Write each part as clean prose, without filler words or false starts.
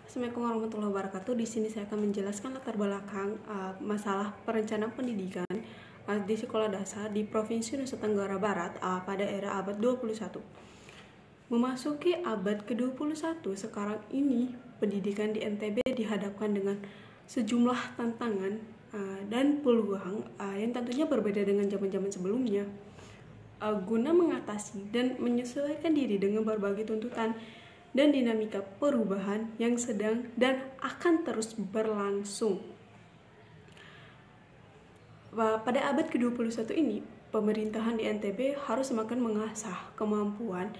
Assalamualaikum warahmatullahi wabarakatuh. Di sini saya akan menjelaskan latar belakang masalah perencanaan pendidikan di sekolah dasar di Provinsi Nusa Tenggara Barat pada era abad 21. Memasuki abad ke-21 sekarang ini, pendidikan di NTB dihadapkan dengan sejumlah tantangan dan peluang yang tentunya berbeda dengan zaman-zaman sebelumnya. Guna mengatasi dan menyesuaikan diri dengan berbagai tuntutan dan dinamika perubahan yang sedang dan akan terus berlangsung. Pada abad ke-21 ini, pemerintahan di NTB harus semakin mengasah kemampuan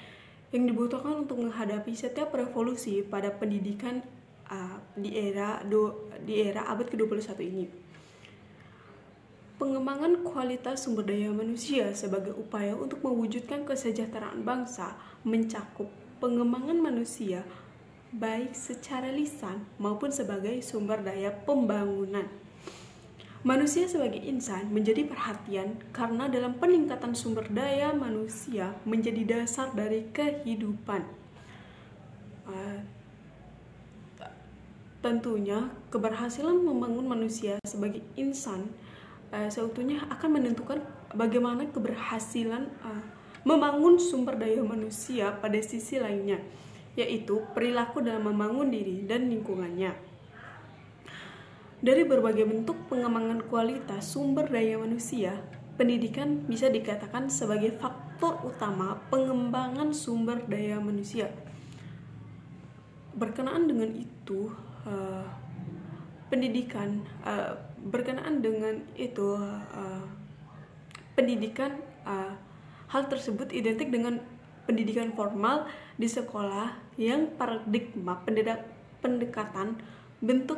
yang dibutuhkan untuk menghadapi setiap revolusi pada pendidikan di era abad ke-21 ini. Pengembangan kualitas sumber daya manusia sebagai upaya untuk mewujudkan kesejahteraan bangsa mencakup pengembangan manusia baik secara lisan maupun sebagai sumber daya pembangunan. Manusia sebagai insan menjadi perhatian karena dalam peningkatan sumber daya manusia menjadi dasar dari kehidupan. Tentunya keberhasilan membangun manusia sebagai insan seutuhnya akan menentukan bagaimana keberhasilan membangun sumber daya manusia pada sisi lainnya, yaitu perilaku dalam membangun diri dan lingkungannya. Dari berbagai bentuk pengembangan kualitas sumber daya manusia, pendidikan bisa dikatakan sebagai faktor utama pengembangan sumber daya manusia. Berkenaan dengan itu, pendidikan hal tersebut identik dengan pendidikan formal di sekolah yang paradigma pendekatan bentuk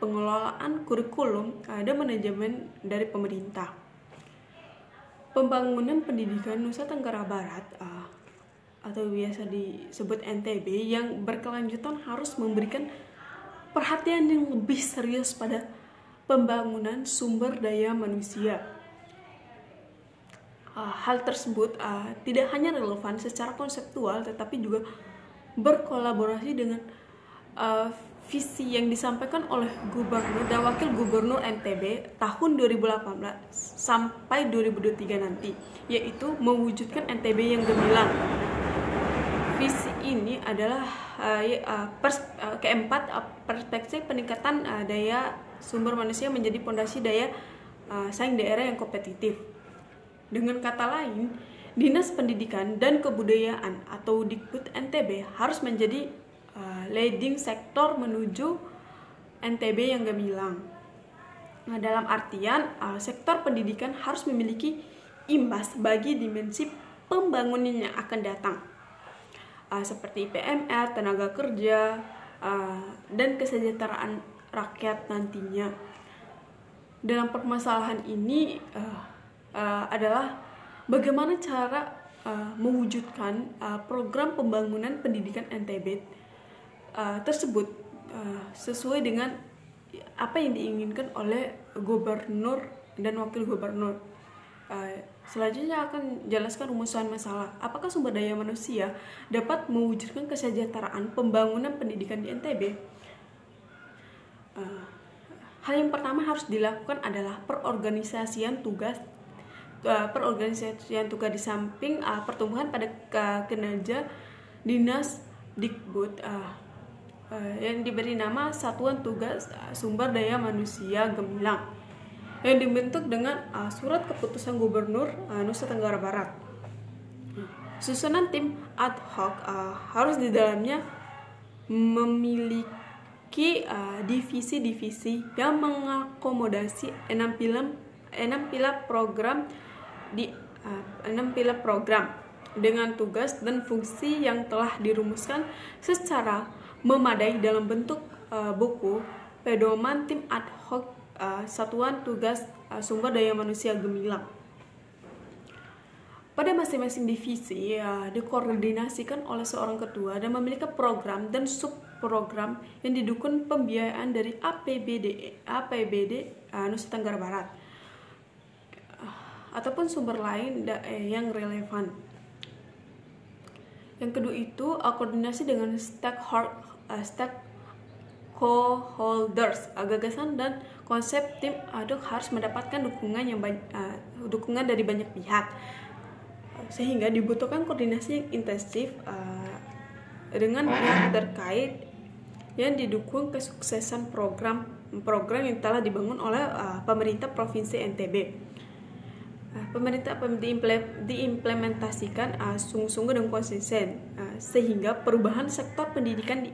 pengelolaan kurikulum dan manajemen dari pemerintah. Pembangunan pendidikan Nusa Tenggara Barat atau biasa disebut NTB yang berkelanjutan harus memberikan perhatian yang lebih serius pada pembangunan sumber daya manusia. Hal tersebut tidak hanya relevan secara konseptual tetapi juga berkolaborasi dengan visi yang disampaikan oleh Gubernur dan Wakil Gubernur NTB tahun 2018 sampai 2023 nanti, yaitu mewujudkan NTB yang gemilang. Visi ini adalah keempat, perspektif peningkatan daya sumber manusia menjadi fondasi daya saing daerah yang kompetitif. Dengan kata lain, Dinas Pendidikan dan Kebudayaan atau Dikbud NTB harus menjadi leading sektor menuju NTB yang gemilang. Dalam artian, sektor pendidikan harus memiliki imbas bagi dimensi pembangunan yang akan datang, seperti PMR, tenaga kerja, dan kesejahteraan rakyat nantinya. Dalam permasalahan ini adalah bagaimana cara mewujudkan program pembangunan pendidikan NTB tersebut sesuai dengan apa yang diinginkan oleh gubernur dan wakil gubernur. Selanjutnya akan jelaskan rumusan masalah. Apakah sumber daya manusia dapat mewujudkan kesejahteraan pembangunan pendidikan di NTB? Hal yang pertama harus dilakukan adalah perorganisasian tugas di samping pertumbuhan pada kinerja Dinas Dikbud yang diberi nama Satuan Tugas Sumber Daya Manusia Gemilang yang dibentuk dengan surat keputusan Gubernur Nusa Tenggara Barat. Susunan tim ad hoc harus di dalamnya memiliki divisi-divisi yang mengakomodasi 6 pilar program dengan tugas dan fungsi yang telah dirumuskan secara memadai dalam bentuk buku pedoman tim ad hoc Satuan Tugas Sumber Daya Manusia Gemilang. Pada masing-masing divisi dikoordinasikan oleh seorang ketua dan memiliki program dan subprogram yang didukung pembiayaan dari APBD Nusa Tenggara Barat ataupun sumber lain yang relevan. Yang kedua itu koordinasi dengan co-holders. Gagasan dan konsep tim ad hoc harus mendapatkan dukungan dari banyak pihak, sehingga dibutuhkan koordinasi yang intensif dengan pihak terkait yang didukung kesuksesan program yang telah dibangun oleh pemerintah Provinsi NTB. Pemerintah diimplementasikan sungguh-sungguh dan konsisten, sehingga perubahan sektor pendidikan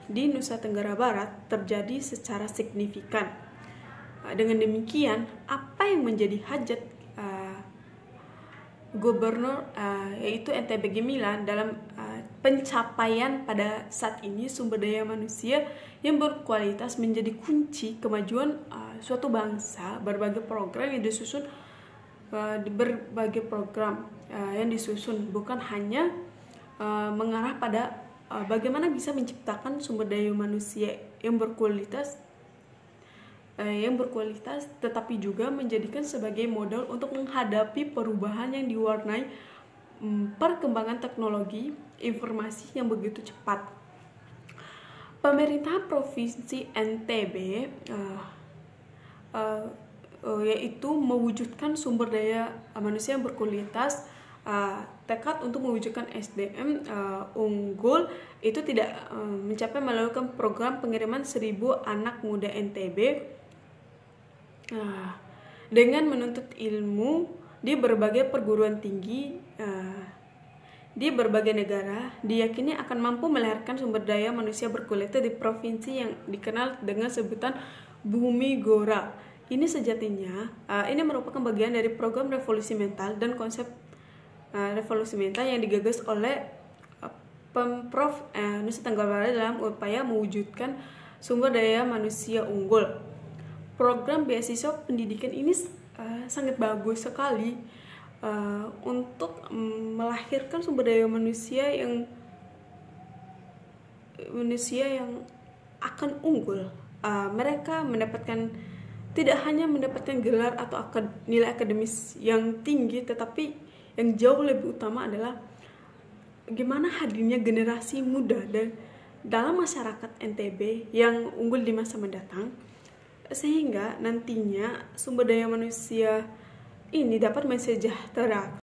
di Nusa Tenggara Barat terjadi secara signifikan. Dengan demikian, apa yang menjadi hajat Gubernur yaitu NTB Gemilang dalam pencapaian pada saat ini sumber daya manusia yang berkualitas menjadi kunci kemajuan suatu bangsa. Berbagai program yang disusun bukan hanya mengarah pada bagaimana bisa menciptakan sumber daya manusia yang berkualitas, tetapi juga menjadikan sebagai modal untuk menghadapi perubahan yang diwarnai perkembangan teknologi informasi yang begitu cepat. Pemerintah Provinsi NTB yaitu mewujudkan sumber daya manusia yang berkualitas, tekad untuk mewujudkan SDM unggul itu tidak mencapai melalui program pengiriman 1000 anak muda NTB dengan menuntut ilmu di berbagai perguruan tinggi di berbagai negara, diyakini akan mampu melahirkan sumber daya manusia berkualitas di provinsi yang dikenal dengan sebutan Bumi Gora. Ini sejatinya ini merupakan bagian dari program revolusi mental dan konsep revolusi mental yang digagas oleh Pemprov Nusa Tenggara Barat dalam upaya mewujudkan sumber daya manusia unggul. Program beasiswa pendidikan ini sangat bagus sekali untuk melahirkan sumber daya manusia yang akan unggul. Mereka tidak hanya mendapatkan gelar atau nilai akademis yang tinggi, tetapi yang jauh lebih utama adalah bagaimana hadirnya generasi muda dan dalam masyarakat NTB yang unggul di masa mendatang, sehingga nantinya sumber daya manusia ini dapat mensejahterakan